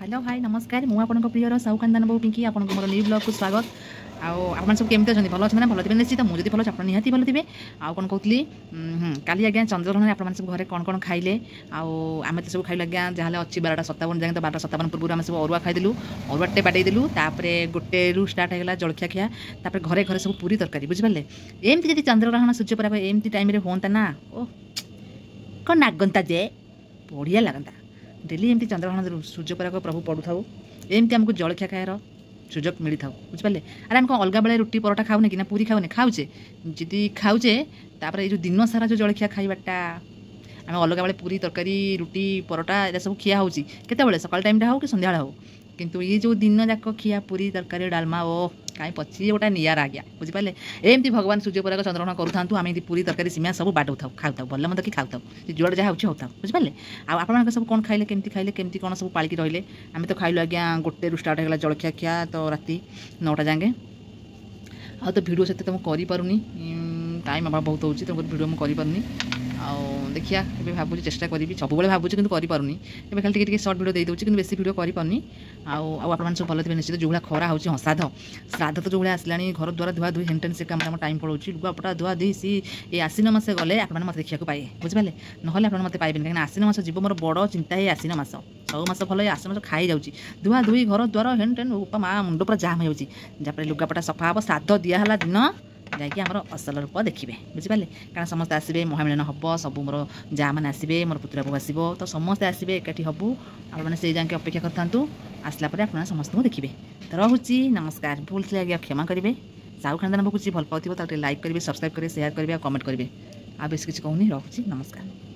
Hello hi नमस्कार मु आपन प्रियर साहू खानदान बहु पिंकी आपन मोर न्यू ब्लॉग को स्वागत आप सब केमती अच्छा भल अच्छे ना भल थे निश्चित मुझे भल आप निहाती भल थे आउ कौन कहती काली आज्ञा चंद्रग्रहण आप सब घरे कौन कौन खाइले आम तो सब खाइल आज्ञा जहाँ अच्छी 12:57 जाए तो 12:57 पूर्व आम सब अरुआ खाईदेलु अरुआटे बाडेदेलु गोटे रु स्टार्ट होगा जलखिया खिया घरे घरे सब पूरी तरकारी बुझिपारे एमती जब चंद्रग्रहण सूर्यपराग एमती टाइम होता ना ओ कौन नागंता जे बढ़िया लगता डेली एमती चंद्रग्रहण सूर्यपराग प्रभु पड़ू था एमती आमको जलखिया खाएर सुजोग मिली था बुझिपारे अरे आम अलग बेले रुटी परोटा खाऊने कि पूरी खाऊने खाऊचे जी खाऊचे तापर ये जो दिन सारा जो जलखिया खाइबाटा आम अलग बेले पूरी तरकारी रुटी परोटा ये सब खिया होची केते सकाल टाइम हो कि संध्या हो किंतु ये जो दिन जाक खिया पूरी तरकारी डालमा ओ कहीं पची गोटा नियार आज्ञा बुझिपारे एमती भगवान सूर्यपराग चंद्रग्रहण करूँ आम पूरी तरकारी सिमिया सब बाटू था खाऊ भल मत कि खाऊ जुआड़े जहाँ होता बुझिपारे आप सब कौन खाइले केमती कौन सब पालिकी रहिले आम तो खाइलु आज्ञा गोटे रु स्टार्ट होगा जलखिया खिया तो राति 9टा जाए आ तो भिडियो से मुझे करूनी टाइम अभाव बहुत होती तेनाली भिडियो मुझे करूनी देखिया ए भावुँ चेष्टा करी सब भावुँ कि करूनी ए खाली टे सर्ट भिडियो देदेवि कि बेसी भिडियो करूनी आप सब भल थे निश्चित जो भाई खरा हो श्राद्ध तो जो भाई आसला घर द्वारा धुआ धुई हेन टेन से काम टाइम पड़ो लुगापटा धुआ धुई सी ये आश्विन मास गले आप मत देखा पाए बुझिपारे ना आप मत पाइबे कहीं आश्विन मास जीव मोर बड़ चिंता है आश्विन मास सब मास भल आश्विन मास खाई जाऊँगी धुआ धुई घर द्वार हेन टेन माँ मुंड पूरा जाम हो लुगापटा सफा हम श्राद्ध दिहला दिन जाकि आमर असल रूप देखिए बुझिपारे कारण समस्त आसबे महामिलन हम सब मोर जा मैंने आसबे मोर पुतुरा बो आसब तो समस्ते आसबे एकाठी हबू आपने से जाके अपेक्षा करता आसला आप समस्त देखिए तो रोची नमस्कार भूल से आगे क्षमा करेंगे साहू खानदान बहुत भल पाते लाइक करेंगे सब्सक्राइब करेंगे शेयर करेंगे कमेंट करेंगे आ बेस किसी कहूनी रोची नमस्कार।